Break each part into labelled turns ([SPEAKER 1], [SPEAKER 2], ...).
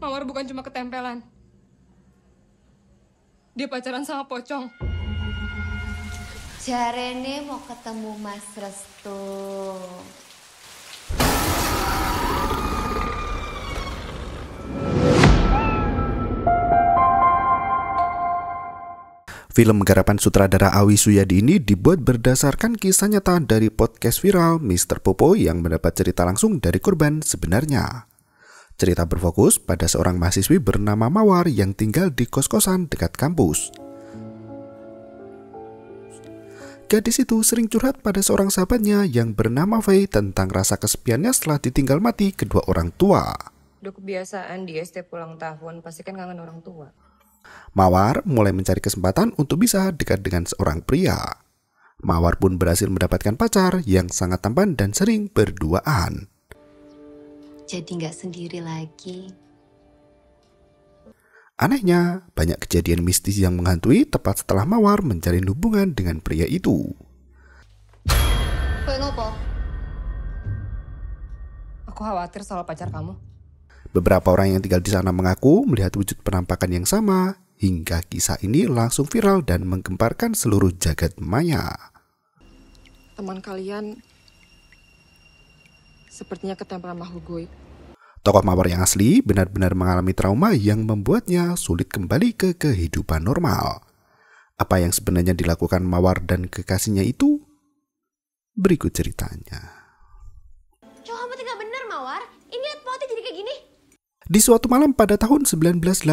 [SPEAKER 1] Mawar bukan cuma ketempelan. Dia pacaran sama pocong.
[SPEAKER 2] Jarene mau ketemu Mas Restu.
[SPEAKER 3] Film garapan sutradara Awi Suyadi ini dibuat berdasarkan kisah nyata dari podcast viral Mr. Popo yang mendapat cerita langsung dari korban sebenarnya. Cerita berfokus pada seorang mahasiswi bernama Mawar yang tinggal di kos-kosan dekat kampus. Gadis itu sering curhat pada seorang sahabatnya yang bernama Faye tentang rasa kesepiannya setelah ditinggal mati kedua orang tua.
[SPEAKER 1] Udah kebiasaan dia setiap ulang tahun pasti kan kangen orang tua.
[SPEAKER 3] Mawar mulai mencari kesempatan untuk bisa dekat dengan seorang pria. Mawar pun berhasil mendapatkan pacar yang sangat tampan dan sering berduaan.
[SPEAKER 2] Jadi nggak sendiri lagi.
[SPEAKER 3] Anehnya, banyak kejadian mistis yang menghantui tepat setelah Mawar menjalin hubungan dengan pria itu.
[SPEAKER 2] Kenapa?
[SPEAKER 1] Aku khawatir soal pacar kamu.
[SPEAKER 3] Beberapa orang yang tinggal di sana mengaku melihat wujud penampakan yang sama, hingga kisah ini langsung viral dan menggemparkan seluruh jagat maya.
[SPEAKER 1] Teman kalian sepertinya ketempelan makhluk goib.
[SPEAKER 3] Tokoh Mawar yang asli benar-benar mengalami trauma yang membuatnya sulit kembali ke kehidupan normal. Apa yang sebenarnya dilakukan Mawar dan kekasihnya itu? Berikut ceritanya.
[SPEAKER 2] Cowok kamu tinggal bener, Mawar. Ini liat potnya jadi kayak gini.
[SPEAKER 3] Di suatu malam pada tahun 1986,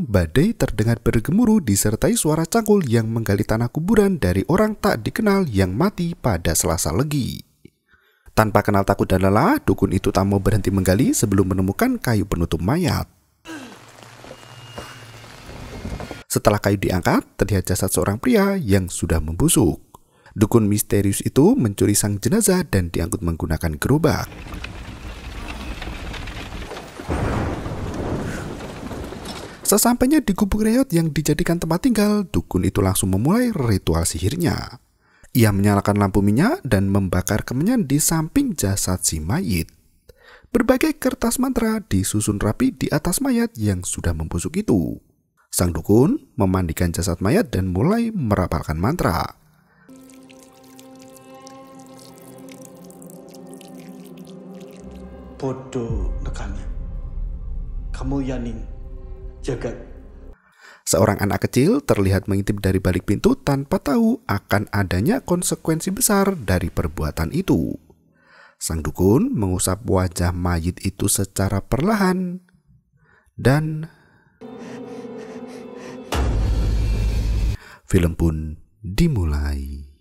[SPEAKER 3] badai terdengar bergemuruh disertai suara cangkul yang menggali tanah kuburan dari orang tak dikenal yang mati pada Selasa Legi. Tanpa kenal takut dan lelah, dukun itu tak mau berhenti menggali sebelum menemukan kayu penutup mayat. Setelah kayu diangkat, terlihat jasad seorang pria yang sudah membusuk. Dukun misterius itu mencuri sang jenazah dan diangkut menggunakan gerobak. Sesampainya di gubuk reot yang dijadikan tempat tinggal, dukun itu langsung memulai ritual sihirnya. Ia menyalakan lampu minyak dan membakar kemenyan di samping jasad si mayit. Berbagai kertas mantra disusun rapi di atas mayat yang sudah membusuk itu. Sang dukun memandikan jasad mayat dan mulai merapalkan mantra.
[SPEAKER 4] Bodoh nekanya. Kamu yaning jagat.
[SPEAKER 3] Seorang anak kecil terlihat mengintip dari balik pintu tanpa tahu akan adanya konsekuensi besar dari perbuatan itu. Sang dukun mengusap wajah mayit itu secara perlahan dan film pun dimulai.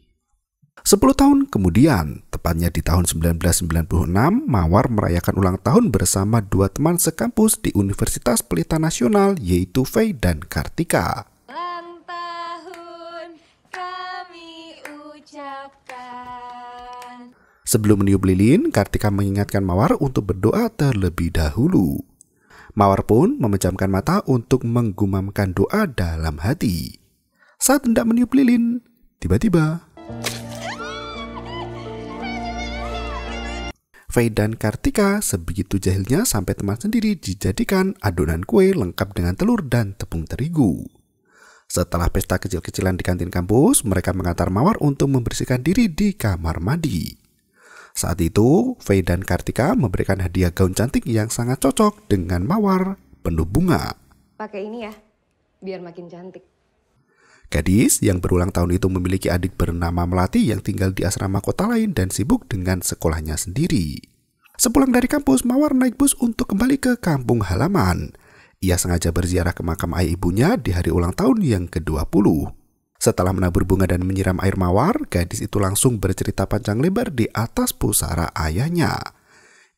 [SPEAKER 3] 10 tahun kemudian, tepatnya di tahun 1996, Mawar merayakan ulang tahun bersama dua teman sekampus di Universitas Pelita Nasional, yaitu Faye dan Kartika.
[SPEAKER 2] Ulang tahun kami ucapkan.
[SPEAKER 3] Sebelum meniup lilin, Kartika mengingatkan Mawar untuk berdoa terlebih dahulu. Mawar pun memejamkan mata untuk menggumamkan doa dalam hati. Saat hendak meniup lilin, tiba-tiba Faye dan Kartika sebegitu jahilnya sampai teman sendiri dijadikan adonan kue lengkap dengan telur dan tepung terigu. Setelah pesta kecil-kecilan di kantin kampus, mereka mengantar Mawar untuk membersihkan diri di kamar mandi. Saat itu, Faye dan Kartika memberikan hadiah gaun cantik yang sangat cocok dengan Mawar penuh bunga.
[SPEAKER 1] Pakai ini ya, biar makin cantik.
[SPEAKER 3] Gadis yang berulang tahun itu memiliki adik bernama Melati yang tinggal di asrama kota lain dan sibuk dengan sekolahnya sendiri. Sepulang dari kampus, Mawar naik bus untuk kembali ke kampung halaman. Ia sengaja berziarah ke makam ayah ibunya di hari ulang tahun yang ke-20. Setelah menabur bunga dan menyiram air Mawar, gadis itu langsung bercerita panjang lebar di atas pusara ayahnya.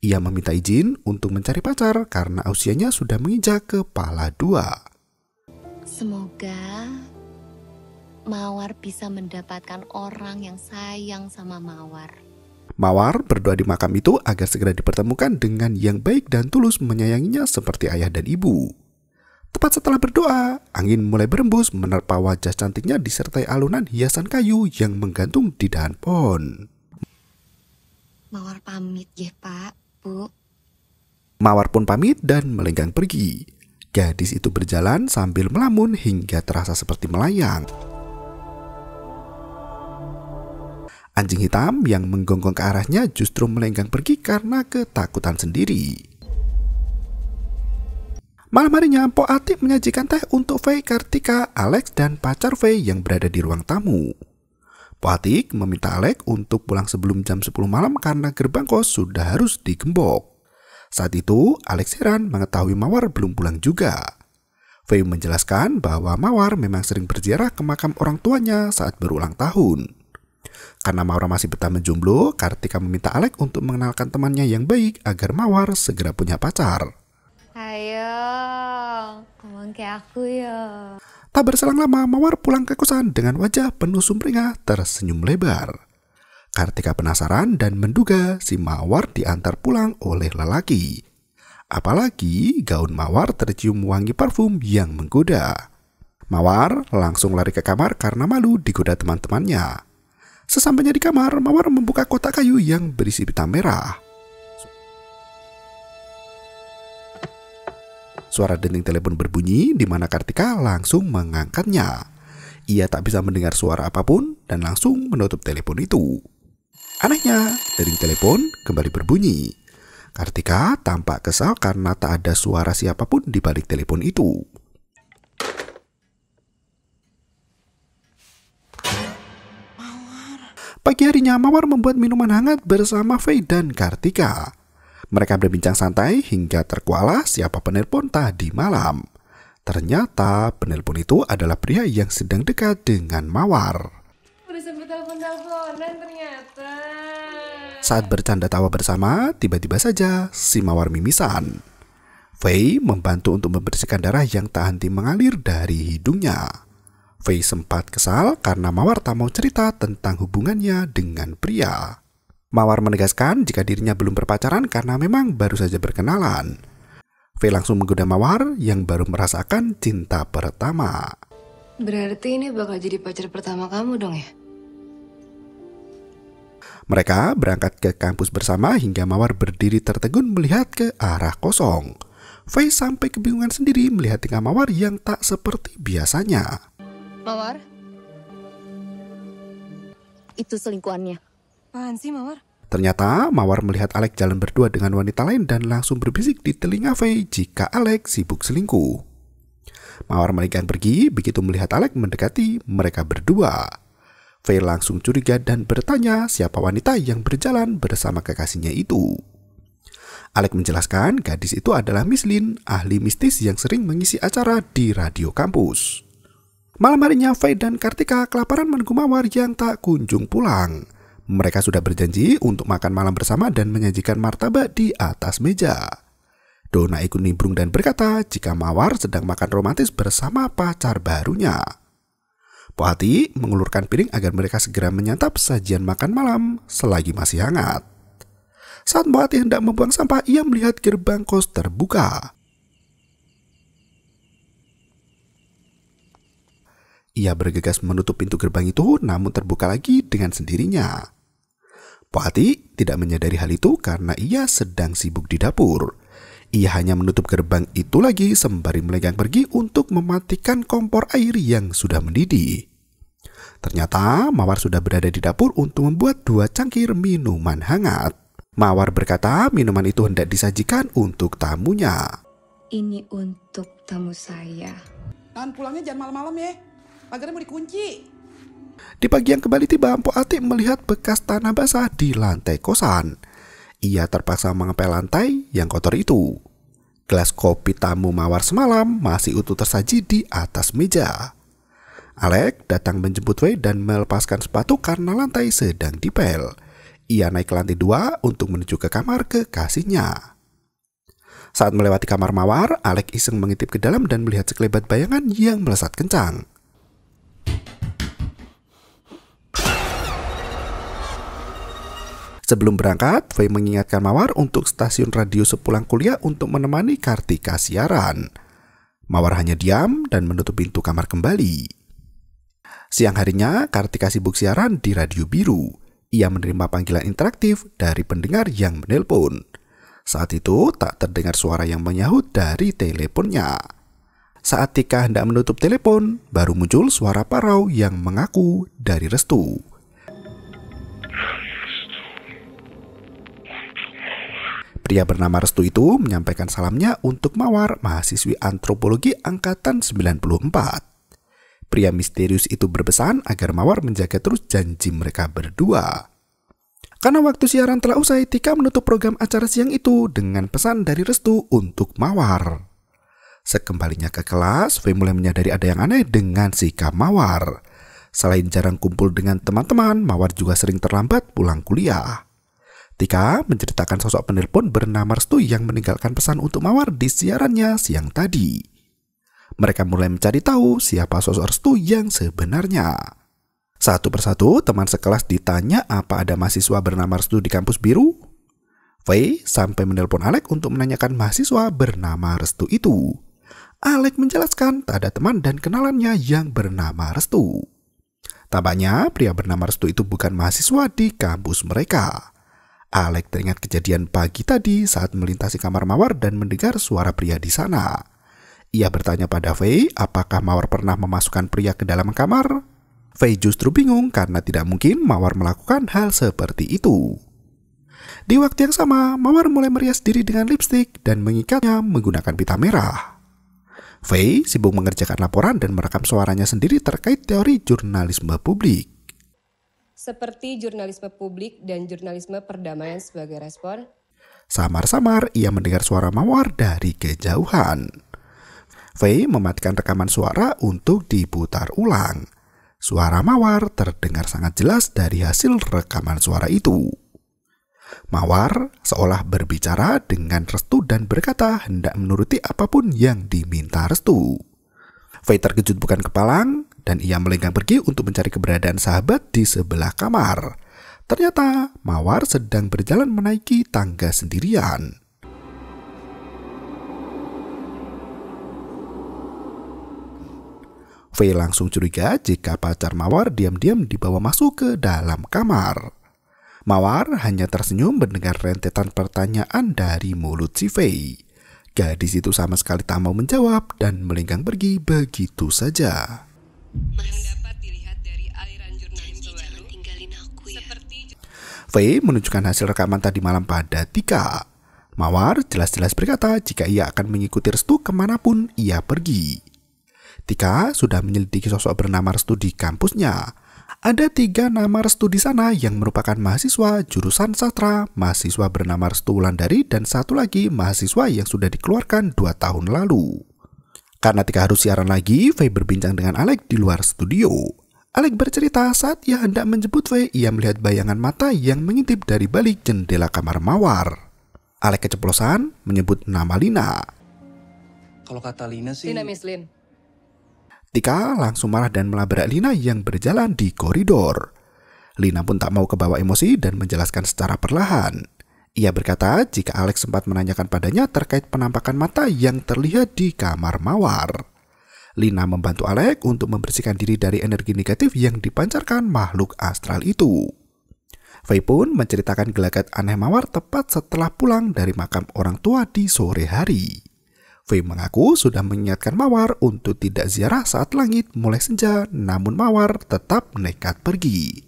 [SPEAKER 3] Ia meminta izin untuk mencari pacar karena usianya sudah menginjak kepala 2.
[SPEAKER 2] Semoga Mawar bisa mendapatkan orang yang sayang sama Mawar.
[SPEAKER 3] Mawar berdoa di makam itu agar segera dipertemukan dengan yang baik dan tulus menyayanginya seperti ayah dan ibu. Tepat setelah berdoa, angin mulai berembus menerpa wajah cantiknya disertai alunan hiasan kayu yang menggantung di dahan pohon.
[SPEAKER 2] Mawar pamit ya Pak, Bu.
[SPEAKER 3] Mawar pun pamit dan melenggang pergi. Gadis itu berjalan sambil melamun hingga terasa seperti melayang. Anjing hitam yang menggonggong ke arahnya justru melenggang pergi karena ketakutan sendiri. Malam harinya, Mpok Ati menyajikan teh untuk Faye, Kartika, Alex, dan pacar Faye yang berada di ruang tamu. Mpok Ati meminta Alex untuk pulang sebelum jam 10 malam karena gerbang kos sudah harus digembok. Saat itu, Alex heran mengetahui Mawar belum pulang juga. Faye menjelaskan bahwa Mawar memang sering berziarah ke makam orang tuanya saat berulang tahun. Karena Mawar masih betah menjomblo, Kartika meminta Alex untuk mengenalkan temannya yang baik agar Mawar segera punya pacar.
[SPEAKER 2] Ayo, ngomong kayak aku ya.
[SPEAKER 3] Tak berselang lama, Mawar pulang ke kosan dengan wajah penuh sumringah tersenyum lebar. Kartika penasaran dan menduga si Mawar diantar pulang oleh lelaki. Apalagi gaun Mawar tercium wangi parfum yang menggoda. Mawar langsung lari ke kamar karena malu digoda teman-temannya. Sesampainya di kamar, Mawar membuka kotak kayu yang berisi pita merah. Suara dinding telepon berbunyi di mana Kartika langsung mengangkatnya. Ia tak bisa mendengar suara apapun dan langsung menutup telepon itu. Anehnya, dinding telepon kembali berbunyi. Kartika tampak kesal karena tak ada suara siapapun di balik telepon itu. Pagi harinya, Mawar membuat minuman hangat bersama Faye dan Kartika. Mereka berbincang santai hingga terkualah siapa penelpon tadi malam. Ternyata penelpon itu adalah pria yang sedang dekat dengan Mawar.
[SPEAKER 1] Udah sampai telepon-teleponan ternyata.
[SPEAKER 3] Saat bercanda tawa bersama, tiba-tiba saja si Mawar mimisan. Faye membantu untuk membersihkan darah yang tak henti mengalir dari hidungnya. Faye sempat kesal karena Mawar tak mau cerita tentang hubungannya dengan pria. Mawar menegaskan jika dirinya belum berpacaran karena memang baru saja berkenalan. Faye langsung menggoda Mawar yang baru merasakan cinta pertama.
[SPEAKER 1] Berarti ini bakal jadi pacar pertama kamu dong ya?
[SPEAKER 3] Mereka berangkat ke kampus bersama hingga Mawar berdiri tertegun melihat ke arah kosong. Faye sampai kebingungan sendiri melihat tingkah Mawar yang tak seperti biasanya.
[SPEAKER 1] Mawar?
[SPEAKER 2] Itu selingkuhannya.
[SPEAKER 1] Apaan sih Mawar?
[SPEAKER 3] Ternyata Mawar melihat Alex jalan berdua dengan wanita lain dan langsung berbisik di telinga Faye jika Alex sibuk selingkuh. Mawar melenggang pergi begitu melihat Alex mendekati mereka berdua. Faye langsung curiga dan bertanya siapa wanita yang berjalan bersama kekasihnya itu. Alex menjelaskan gadis itu adalah Miss Lin, ahli mistis yang sering mengisi acara di radio kampus. Malam harinya, Faye dan Kartika kelaparan menunggu Mawar yang tak kunjung pulang. Mereka sudah berjanji untuk makan malam bersama dan menyajikan martabak di atas meja. Donna ikut nimbrung dan berkata jika Mawar sedang makan romantis bersama pacar barunya. Mpok Ati mengulurkan piring agar mereka segera menyantap sajian makan malam selagi masih hangat. Saat Mpok Ati hendak membuang sampah, ia melihat gerbang kos terbuka. Ia bergegas menutup pintu gerbang itu, namun terbuka lagi dengan sendirinya. Mpok Ati tidak menyadari hal itu karena ia sedang sibuk di dapur. Ia hanya menutup gerbang itu lagi sembari melenggang pergi untuk mematikan kompor air yang sudah mendidih. Ternyata Mawar sudah berada di dapur untuk membuat 2 cangkir minuman hangat. Mawar berkata minuman itu hendak disajikan untuk tamunya.
[SPEAKER 1] Ini untuk tamu saya.
[SPEAKER 5] Kan pulangnya jangan malam-malam ya. Pagarnya mau dikunci.
[SPEAKER 3] Di pagi yang kembali tiba, Mpok Ati melihat bekas tanah basah di lantai kosan. Ia terpaksa mengepel lantai yang kotor itu. Gelas kopi tamu Mawar semalam masih utuh tersaji di atas meja. Alex datang menjemput Faye dan melepaskan sepatu karena lantai sedang dipel. Ia naik ke lantai 2 untuk menuju ke kamar kekasihnya. Saat melewati kamar Mawar, Alex iseng mengintip ke dalam dan melihat sekelebat bayangan yang melesat kencang. Sebelum berangkat, Faye mengingatkan Mawar untuk stasiun radio sepulang kuliah untuk menemani Kartika siaran. Mawar hanya diam dan menutup pintu kamar kembali. Siang harinya, Kartika sibuk siaran di radio biru. Ia menerima panggilan interaktif dari pendengar yang menelpon. Saat itu tak terdengar suara yang menyahut dari teleponnya. Saat Tika hendak menutup telepon, baru muncul suara parau yang mengaku dari Restu. Pria bernama Restu itu menyampaikan salamnya untuk Mawar, mahasiswi antropologi angkatan 94. Pria misterius itu berpesan agar Mawar menjaga terus janji mereka berdua. Karena waktu siaran telah usai, Tika menutup program acara siang itu dengan pesan dari Restu untuk Mawar. Sekembalinya ke kelas, Faye mulai menyadari ada yang aneh dengan sikap Mawar. Selain jarang kumpul dengan teman-teman, Mawar juga sering terlambat pulang kuliah. Tika menceritakan sosok penelpon bernama Restu yang meninggalkan pesan untuk Mawar di siarannya siang tadi. Mereka mulai mencari tahu siapa sosok Restu yang sebenarnya. Satu persatu teman sekelas ditanya apa ada mahasiswa bernama Restu di kampus biru. Faye sampai menelpon Alek untuk menanyakan mahasiswa bernama Restu itu. Alek menjelaskan tak ada teman dan kenalannya yang bernama Restu. Tampaknya pria bernama Restu itu bukan mahasiswa di kampus mereka. Alek teringat kejadian pagi tadi saat melintasi kamar Mawar dan mendengar suara pria di sana. Ia bertanya pada Faye apakah Mawar pernah memasukkan pria ke dalam kamar. Faye justru bingung karena tidak mungkin Mawar melakukan hal seperti itu. Di waktu yang sama, Mawar mulai merias diri dengan lipstik dan mengikatnya menggunakan pita merah. Faye sibuk mengerjakan laporan dan merekam suaranya sendiri terkait teori jurnalisme publik.
[SPEAKER 1] Seperti jurnalisme publik dan jurnalisme perdamaian sebagai respon.
[SPEAKER 3] Samar-samar ia mendengar suara Mawar dari kejauhan. Faye mematikan rekaman suara untuk diputar ulang. Suara Mawar terdengar sangat jelas dari hasil rekaman suara itu. Mawar seolah berbicara dengan Restu dan berkata hendak menuruti apapun yang diminta Restu. Faye terkejut bukan kepalang dan ia melenggang pergi untuk mencari keberadaan sahabat di sebelah kamar. Ternyata Mawar sedang berjalan menaiki tangga sendirian. Faye langsung curiga jika pacar Mawar diam-diam dibawa masuk ke dalam kamar. Mawar hanya tersenyum mendengar rentetan pertanyaan dari mulut si Faye. Gadis itu sama sekali tak mau menjawab dan melenggang pergi begitu saja.
[SPEAKER 1] Yang dapat dilihat dari aliran jurnalisme baru.
[SPEAKER 3] Faye menunjukkan hasil rekaman tadi malam pada Tika. Mawar jelas-jelas berkata jika ia akan mengikuti Restu kemanapun ia pergi. Tika sudah menyelidiki sosok bernama Restu di kampusnya. Ada 3 nama Restu di sana yang merupakan mahasiswa jurusan sastra, mahasiswa bernama Restu Wulandari, dan satu lagi mahasiswa yang sudah dikeluarkan 2 tahun lalu. Karena Tika harus siaran lagi, Faye berbincang dengan Alek di luar studio. Alek bercerita saat ia hendak menjemput Faye, ia melihat bayangan mata yang mengintip dari balik jendela kamar Mawar. Alek keceplosan menyebut nama Lina.
[SPEAKER 4] Kalau kata Lina sih...
[SPEAKER 1] Lina Miss Lin.
[SPEAKER 3] Tika langsung marah dan melabrak Lina yang berjalan di koridor. Lina pun tak mau kebawa emosi dan menjelaskan secara perlahan. Ia berkata jika Alex sempat menanyakan padanya terkait penampakan mata yang terlihat di kamar Mawar. Lina membantu Alex untuk membersihkan diri dari energi negatif yang dipancarkan makhluk astral itu. Faye pun menceritakan gelagat aneh Mawar tepat setelah pulang dari makam orang tua di sore hari. Faye mengaku sudah mengingatkan Mawar untuk tidak ziarah saat langit mulai senja, namun Mawar tetap nekat pergi.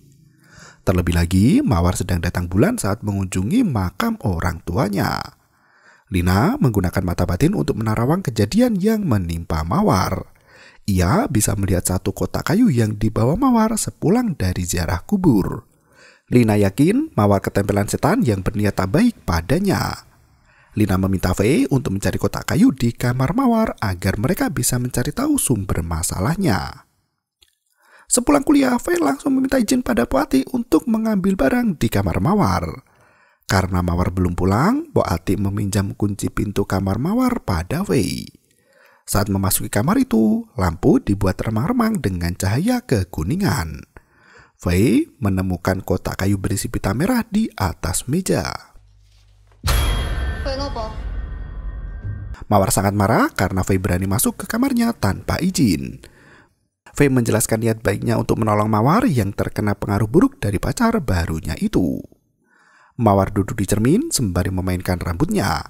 [SPEAKER 3] Terlebih lagi, Mawar sedang datang bulan saat mengunjungi makam orang tuanya. Lina menggunakan mata batin untuk menerawang kejadian yang menimpa Mawar. Ia bisa melihat satu kotak kayu yang dibawa Mawar sepulang dari ziarah kubur. Lina yakin Mawar ketempelan setan yang berniat tak baik padanya. Lina meminta Faye untuk mencari kotak kayu di kamar Mawar agar mereka bisa mencari tahu sumber masalahnya. Sepulang kuliah, Faye langsung meminta izin pada Poati untuk mengambil barang di kamar Mawar. Karena Mawar belum pulang, Poati meminjam kunci pintu kamar Mawar pada Faye. Saat memasuki kamar itu, lampu dibuat remang-remang dengan cahaya kekuningan. Faye menemukan kotak kayu berisi pita merah di atas meja. Mawar sangat marah karena Faye berani masuk ke kamarnya tanpa izin. Faye menjelaskan niat baiknya untuk menolong Mawar yang terkena pengaruh buruk dari pacar barunya itu. Mawar duduk di cermin sembari memainkan rambutnya.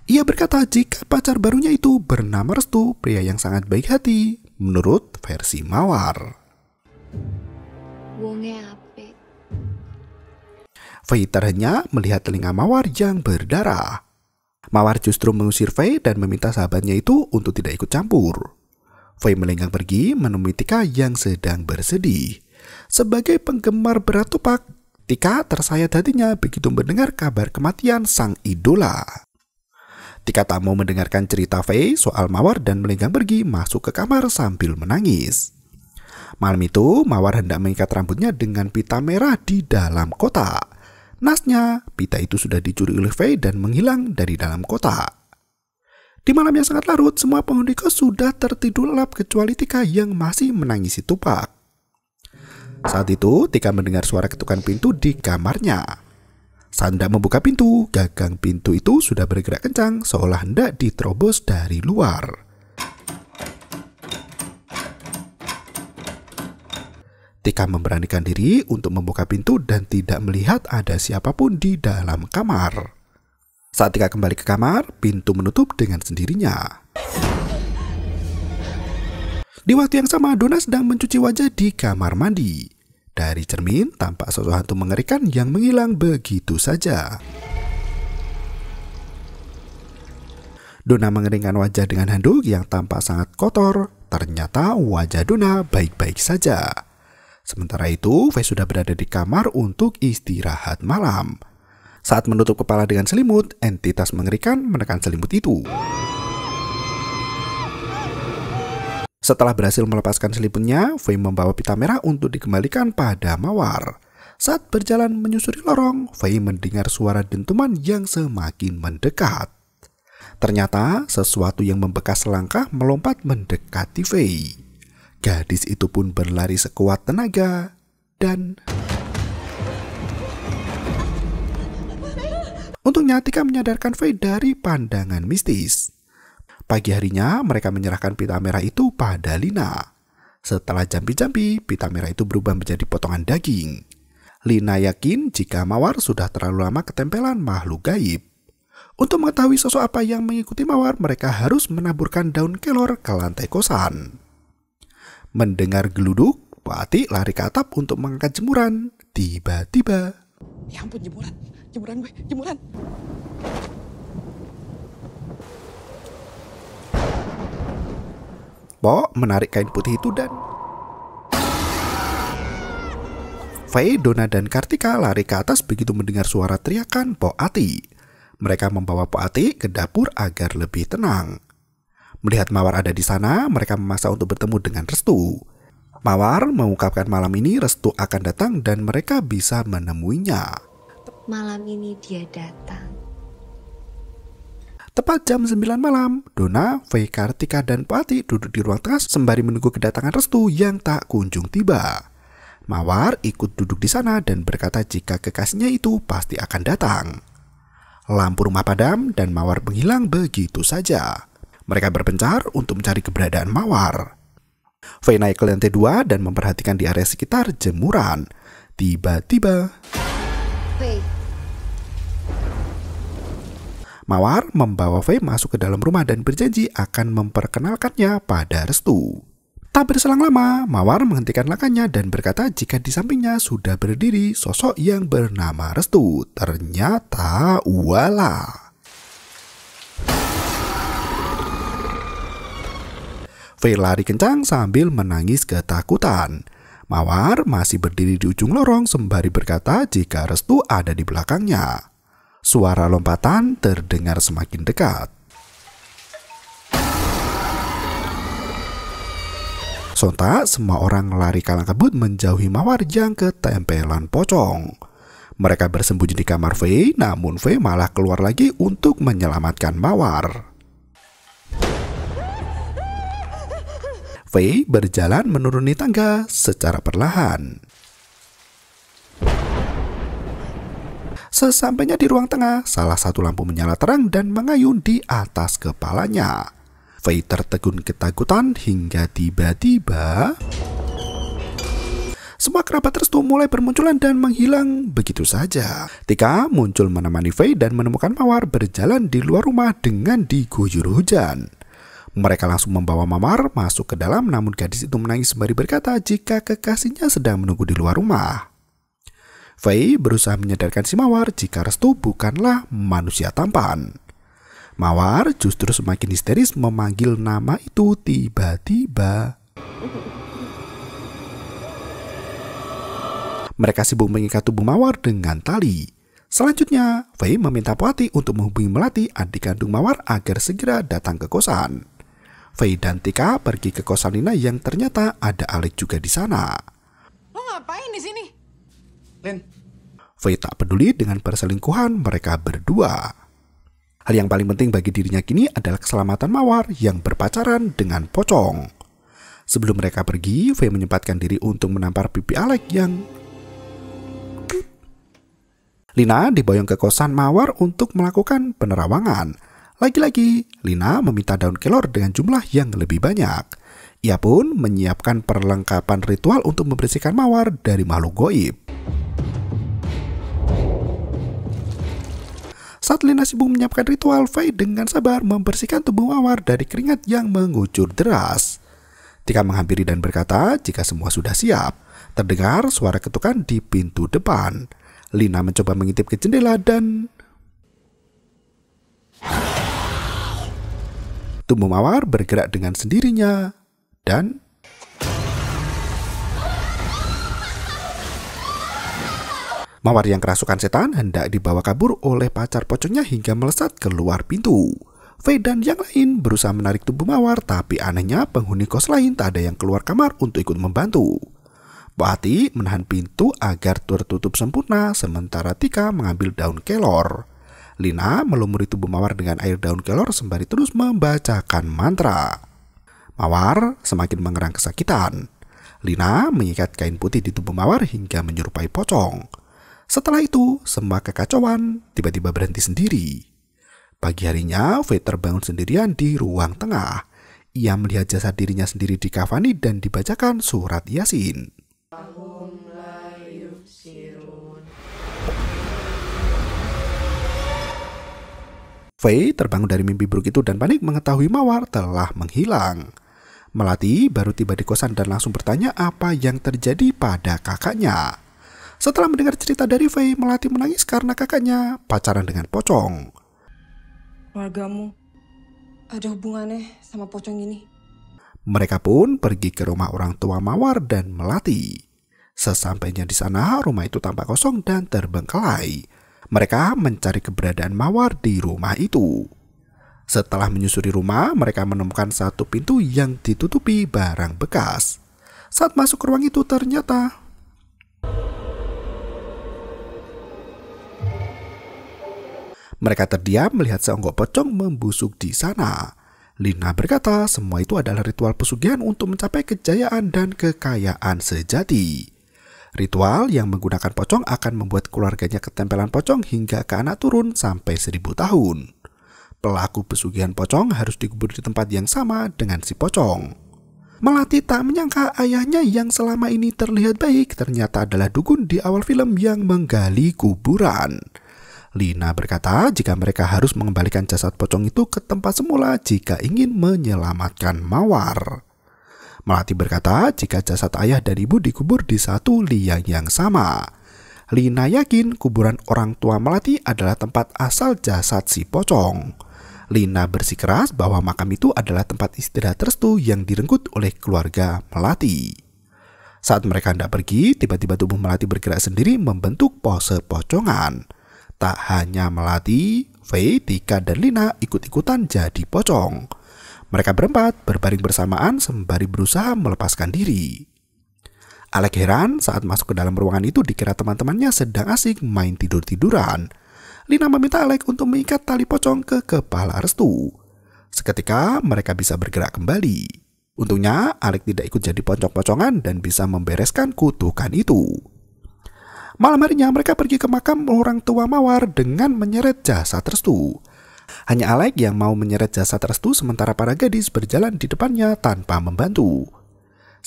[SPEAKER 3] Ia berkata jika pacar barunya itu bernama Restu, pria yang sangat baik hati, menurut versi Mawar.
[SPEAKER 2] Wonge apik.
[SPEAKER 3] Fei terhenyak melihat telinga Mawar yang berdarah. Mawar justru mengusir Fei dan meminta sahabatnya itu untuk tidak ikut campur. Fei melenggang pergi menemui Tika yang sedang bersedih. Sebagai penggemar berat tupak, Tika tersayat hatinya begitu mendengar kabar kematian sang idola. Tika tak mau mendengarkan cerita Fei soal Mawar dan melenggang pergi masuk ke kamar sambil menangis. Malam itu, Mawar hendak mengikat rambutnya dengan pita merah di dalam kotak. Nasnya, pita itu sudah dicuri oleh Fei dan menghilang dari dalam kotak. Di malam yang sangat larut, semua penghuni kos sudah tertidur lelap kecuali Tika yang masih menangisi tupak. Saat itu, Tika mendengar suara ketukan pintu di kamarnya. Saat hendak membuka pintu, gagang pintu itu sudah bergerak kencang seolah hendak diterobos dari luar. Tika memberanikan diri untuk membuka pintu dan tidak melihat ada siapapun di dalam kamar. Saat Tika kembali ke kamar, pintu menutup dengan sendirinya. Di waktu yang sama, Donna sedang mencuci wajah di kamar mandi. Dari cermin, tampak sosok hantu mengerikan yang menghilang begitu saja. Donna mengeringkan wajah dengan handuk yang tampak sangat kotor. Ternyata wajah Donna baik-baik saja. Sementara itu, Fei sudah berada di kamar untuk istirahat malam. Saat menutup kepala dengan selimut, entitas mengerikan menekan selimut itu. Setelah berhasil melepaskan selimutnya, Fei membawa pita merah untuk dikembalikan pada Mawar. Saat berjalan menyusuri lorong, Fei mendengar suara dentuman yang semakin mendekat. Ternyata sesuatu yang membekas selangkah melompat mendekati Fei. Gadis itu pun berlari sekuat tenaga dan... Untungnya Tika menyadarkan Fei dari pandangan mistis. Pagi harinya mereka menyerahkan pita merah itu pada Lina. Setelah jampi-jampi, pita merah itu berubah menjadi potongan daging. Lina yakin jika Mawar sudah terlalu lama ketempelan makhluk gaib. Untuk mengetahui sosok apa yang mengikuti Mawar, mereka harus menaburkan daun kelor ke lantai kosan. Mendengar geluduk, Pak Ati lari ke atap untuk mengangkat jemuran. Tiba-tiba...
[SPEAKER 5] Ya ampun, jemuran gue, jemuran.
[SPEAKER 3] Po menarik kain putih itu dan... Fei, Donna, dan Kartika lari ke atas begitu mendengar suara teriakan Po Ati. Mereka membawa Po Ati ke dapur agar lebih tenang. Melihat Mawar ada di sana, mereka memaksa untuk bertemu dengan Restu. Mawar mengungkapkan malam ini Restu akan datang dan mereka bisa menemuinya.
[SPEAKER 2] Malam ini dia datang.
[SPEAKER 3] Tepat jam 9 malam, Donna, Fei, Kartika, dan Po Ati duduk di ruang tengah sembari menunggu kedatangan Restu yang tak kunjung tiba. Mawar ikut duduk di sana dan berkata jika kekasihnya itu pasti akan datang. Lampu rumah padam dan Mawar menghilang begitu saja. Mereka berpencar untuk mencari keberadaan Mawar. Fei naik ke lantai 2 dan memperhatikan di area sekitar jemuran. Tiba-tiba...
[SPEAKER 2] Fei.
[SPEAKER 3] Mawar membawa Fei masuk ke dalam rumah dan berjanji akan memperkenalkannya pada Restu. Tak berselang lama, Mawar menghentikan langkahnya dan berkata jika di sampingnya sudah berdiri sosok yang bernama Restu. Ternyata walah. Fei lari kencang sambil menangis ketakutan. Mawar masih berdiri di ujung lorong sembari berkata jika Restu ada di belakangnya. Suara lompatan terdengar semakin dekat. Sontak, semua orang lari kalang kabut menjauhi Mawar yang ketempelan pocong. Mereka bersembunyi di kamar Fei, namun Fei malah keluar lagi untuk menyelamatkan Mawar. Fei berjalan menuruni tangga secara perlahan. Sesampainya di ruang tengah, salah satu lampu menyala terang dan mengayun di atas kepalanya. Fei tertegun ketakutan hingga tiba-tiba semua kerabat Restu mulai bermunculan dan menghilang begitu saja. Tika muncul menemani Faye dan menemukan Mawar berjalan di luar rumah dengan diguyur hujan. Mereka langsung membawa Mawar masuk ke dalam, namun gadis itu menangis sembari berkata jika kekasihnya sedang menunggu di luar rumah. Faye berusaha menyadarkan si Mawar jika Restu bukanlah manusia tampan. Mawar justru semakin histeris memanggil nama itu tiba-tiba. Mereka sibuk mengikat tubuh Mawar dengan tali. Selanjutnya, Faye meminta Poati untuk menghubungi Melati, adik kandung Mawar, agar segera datang ke kosan. Faye dan Tika pergi ke kosan Lina yang ternyata ada Alec juga di sana.
[SPEAKER 5] Lo ngapain di sini?
[SPEAKER 4] Lin,
[SPEAKER 3] Faye tak peduli dengan perselingkuhan mereka berdua. Hal yang paling penting bagi dirinya kini adalah keselamatan Mawar yang berpacaran dengan pocong. Sebelum mereka pergi, Faye menyempatkan diri untuk menampar pipi Alec yang... Lina diboyong ke kosan Mawar untuk melakukan penerawangan. Lagi-lagi, Lina meminta daun kelor dengan jumlah yang lebih banyak. Ia pun menyiapkan perlengkapan ritual untuk membersihkan Mawar dari makhluk goib. Saat Lina sibuk menyiapkan ritual, Faye dengan sabar membersihkan tubuh Mawar dari keringat yang mengucur deras. Tika menghampiri dan berkata jika semua sudah siap. Terdengar suara ketukan di pintu depan. Lina mencoba mengintip ke jendela dan... tubuh Mawar bergerak dengan sendirinya dan... Mawar yang kerasukan setan hendak dibawa kabur oleh pacar pocongnya hingga melesat keluar pintu. Faye dan yang lain berusaha menarik tubuh Mawar, tapi anehnya penghuni kos lain tak ada yang keluar kamar untuk ikut membantu. Poati menahan pintu agar tertutup sempurna, sementara Tika mengambil daun kelor. Lina melumuri tubuh Mawar dengan air daun kelor sembari terus membacakan mantra. Mawar semakin mengerang kesakitan. Lina mengikat kain putih di tubuh Mawar hingga menyerupai pocong. Setelah itu, semua kekacauan tiba-tiba berhenti sendiri. Pagi harinya, Faye terbangun sendirian di ruang tengah. Ia melihat jasad dirinya sendiri dikafani dan dibacakan surat Yasin. Faye terbangun dari mimpi buruk itu dan panik mengetahui Mawar telah menghilang. Melati baru tiba di kosan dan langsung bertanya apa yang terjadi pada kakaknya. Setelah mendengar cerita dari Faye, Melati menangis karena kakaknya pacaran dengan pocong.
[SPEAKER 1] Keluargamu ada hubungannya sama pocong ini?
[SPEAKER 3] Mereka pun pergi ke rumah orang tua Mawar dan Melati. Sesampainya di sana, rumah itu tampak kosong dan terbengkalai. Mereka mencari keberadaan Mawar di rumah itu. Setelah menyusuri rumah, mereka menemukan satu pintu yang ditutupi barang bekas. Saat masuk ke ruang itu ternyata mereka terdiam melihat seonggok pocong membusuk di sana. Lina berkata semua itu adalah ritual pesugihan untuk mencapai kejayaan dan kekayaan sejati. Ritual yang menggunakan pocong akan membuat keluarganya ketempelan pocong hingga ke anak turun sampai 1000 tahun. Pelaku pesugihan pocong harus dikubur di tempat yang sama dengan si pocong. Melati tak menyangka ayahnya yang selama ini terlihat baik ternyata adalah dukun di awal film yang menggali kuburan. Lina berkata jika mereka harus mengembalikan jasad pocong itu ke tempat semula jika ingin menyelamatkan Mawar. Melati berkata jika jasad ayah dan ibu dikubur di satu liang yang sama. Lina yakin kuburan orang tua Melati adalah tempat asal jasad si pocong. Lina bersikeras bahwa makam itu adalah tempat istirahat Restu yang direnggut oleh keluarga Melati. Saat mereka hendak pergi, tiba-tiba tubuh Melati bergerak sendiri membentuk pose pocongan. Tak hanya Melati, Faye, Tika, dan Lina ikut-ikutan jadi pocong. Mereka berempat berbaring bersamaan sembari berusaha melepaskan diri. Alec heran saat masuk ke dalam ruangan itu dikira teman-temannya sedang asik main tidur-tiduran. Lina meminta Alec untuk mengikat tali pocong ke kepala Restu. Seketika mereka bisa bergerak kembali. Untungnya Alec tidak ikut jadi pocong-pocongan dan bisa membereskan kutukan itu. Malam harinya mereka pergi ke makam orang tua Mawar dengan menyeret jasad Restu. Hanya Alec yang mau menyeret jasad Restu sementara para gadis berjalan di depannya tanpa membantu.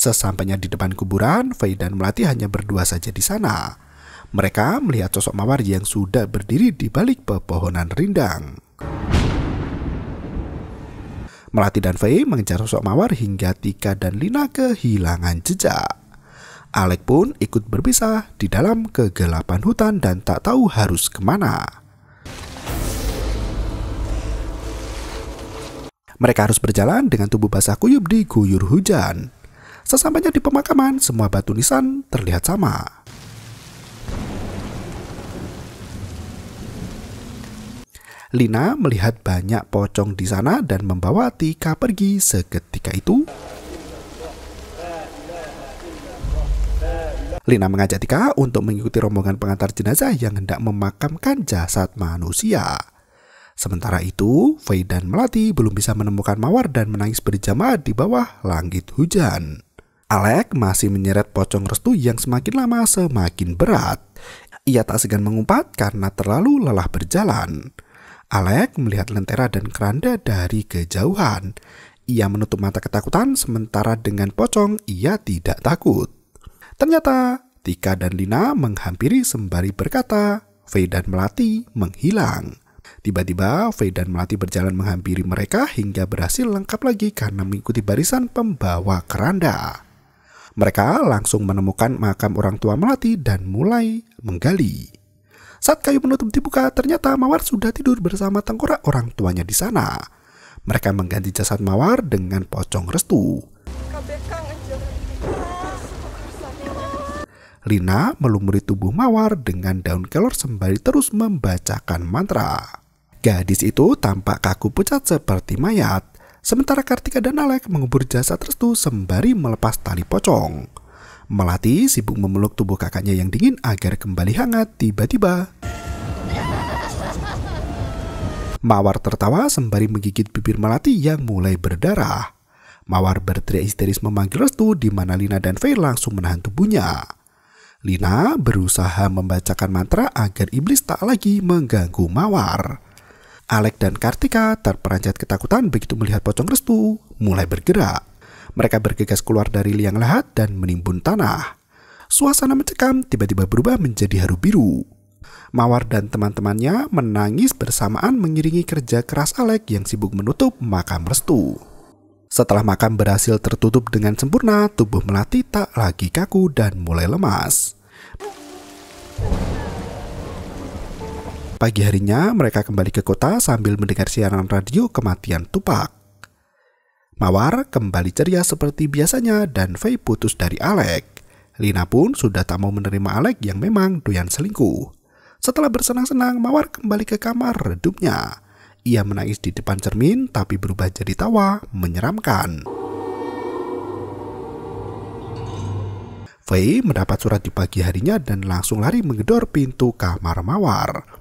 [SPEAKER 3] Sesampainya di depan kuburan, Faye dan Melati hanya berdua saja di sana. Mereka melihat sosok Mawar yang sudah berdiri di balik pepohonan rindang. Melati dan Faye mengejar sosok Mawar hingga Tika dan Lina kehilangan jejak. Alek pun ikut berpisah di dalam kegelapan hutan dan tak tahu harus kemana. Mereka harus berjalan dengan tubuh basah kuyup diguyur hujan. Sesampainya di pemakaman, semua batu nisan terlihat sama. Lina melihat banyak pocong di sana dan membawa Tika pergi. Seketika itu, Lina mengajak Tika untuk mengikuti rombongan pengantar jenazah yang hendak memakamkan jasad manusia. Sementara itu, Faye dan Melati belum bisa menemukan Mawar dan menangis berjamaah di bawah langit hujan. Alek masih menyeret pocong restu yang semakin lama semakin berat. Ia tak segan mengumpat karena terlalu lelah berjalan. Alek melihat lentera dan keranda dari kejauhan. Ia menutup mata ketakutan, sementara dengan pocong ia tidak takut. Ternyata Tika dan Lina menghampiri sembari berkata, Faye dan Melati menghilang. Tiba-tiba Faye dan Melati berjalan menghampiri mereka hingga berhasil lengkap lagi karena mengikuti barisan pembawa keranda. Mereka langsung menemukan makam orang tua Melati dan mulai menggali. Saat kayu penutup dibuka, ternyata Mawar sudah tidur bersama tengkorak orang tuanya di sana. Mereka mengganti jasad Mawar dengan pocong restu. Lina melumuri tubuh Mawar dengan daun kelor sembari terus membacakan mantra. Gadis itu tampak kaku pucat seperti mayat. Sementara Kartika dan Alek mengubur jasad restu sembari melepas tali pocong. Melati sibuk memeluk tubuh kakaknya yang dingin agar kembali hangat. Tiba-tiba Mawar tertawa sembari menggigit bibir Melati yang mulai berdarah. Mawar berteriak histeris memanggil restu di mana Lina dan Faye langsung menahan tubuhnya. Lina berusaha membacakan mantra agar iblis tak lagi mengganggu Mawar. Alek dan Kartika terperanjat ketakutan begitu melihat pocong restu mulai bergerak. Mereka bergegas keluar dari liang lahat dan menimbun tanah. Suasana mencekam tiba-tiba berubah menjadi haru biru. Mawar dan teman-temannya menangis bersamaan mengiringi kerja keras Alek yang sibuk menutup makam restu. Setelah makam berhasil tertutup dengan sempurna, tubuh Melati tak lagi kaku dan mulai lemas. Pagi harinya mereka kembali ke kota sambil mendengar siaran radio kematian Tupac. Mawar kembali ceria seperti biasanya dan Faye putus dari Alek. Lina pun sudah tak mau menerima Alek yang memang doyan selingkuh. Setelah bersenang-senang, Mawar kembali ke kamar redupnya. Ia menangis di depan cermin tapi berubah jadi tawa menyeramkan. Faye mendapat surat di pagi harinya dan langsung lari menggedor pintu kamar Mawar.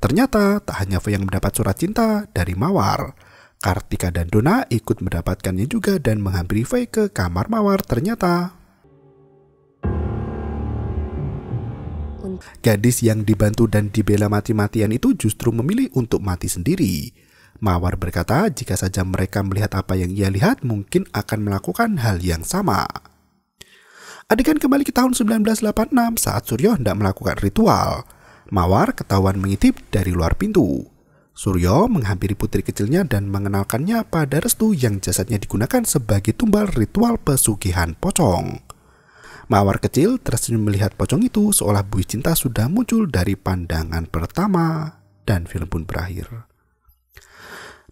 [SPEAKER 3] Ternyata tak hanya Faye yang mendapat surat cinta dari Mawar. Kartika dan Dona ikut mendapatkannya juga dan menghampiri Faye ke kamar Mawar. Ternyata gadis yang dibantu dan dibela mati-matian itu justru memilih untuk mati sendiri. Mawar berkata jika saja mereka melihat apa yang ia lihat mungkin akan melakukan hal yang sama. Adegan kembali ke tahun 1986 saat Suryo hendak melakukan ritual. Mawar ketahuan mengintip dari luar pintu. Suryo menghampiri putri kecilnya dan mengenalkannya pada restu yang jasadnya digunakan sebagai tumbal ritual pesugihan pocong. Mawar kecil tersenyum melihat pocong itu seolah buih cinta sudah muncul dari pandangan pertama dan film pun berakhir.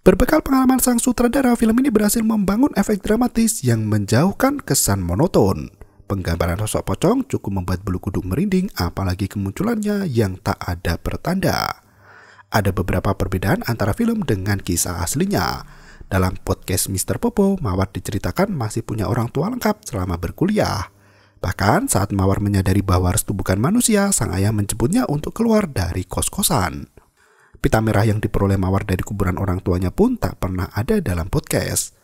[SPEAKER 3] Berbekal pengalaman sang sutradara, film ini berhasil membangun efek dramatis yang menjauhkan kesan monoton. Penggambaran sosok pocong cukup membuat bulu kuduk merinding, apalagi kemunculannya yang tak ada pertanda. Ada beberapa perbedaan antara film dengan kisah aslinya. Dalam podcast Mr. Popo, Mawar diceritakan masih punya orang tua lengkap selama berkuliah. Bahkan saat Mawar menyadari bahwa restu bukan manusia, sang ayah menjemputnya untuk keluar dari kos-kosan. Pita merah yang diperoleh Mawar dari kuburan orang tuanya pun tak pernah ada dalam podcast.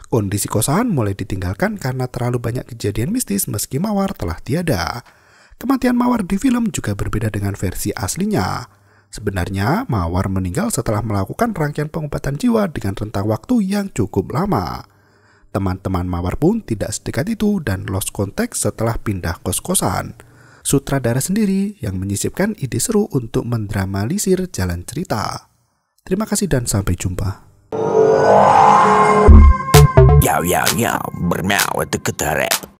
[SPEAKER 3] Kondisi kosan mulai ditinggalkan karena terlalu banyak kejadian mistis meski Mawar telah tiada. Kematian Mawar di film juga berbeda dengan versi aslinya. Sebenarnya Mawar meninggal setelah melakukan rangkaian pengobatan jiwa dengan rentang waktu yang cukup lama. Teman-teman Mawar pun tidak sedekat itu dan lost contact setelah pindah kos-kosan. Sutradara sendiri yang menyisipkan ide seru untuk mendramalisir jalan cerita. Terima kasih dan sampai jumpa.
[SPEAKER 6] Yo, bermau itu ketarep.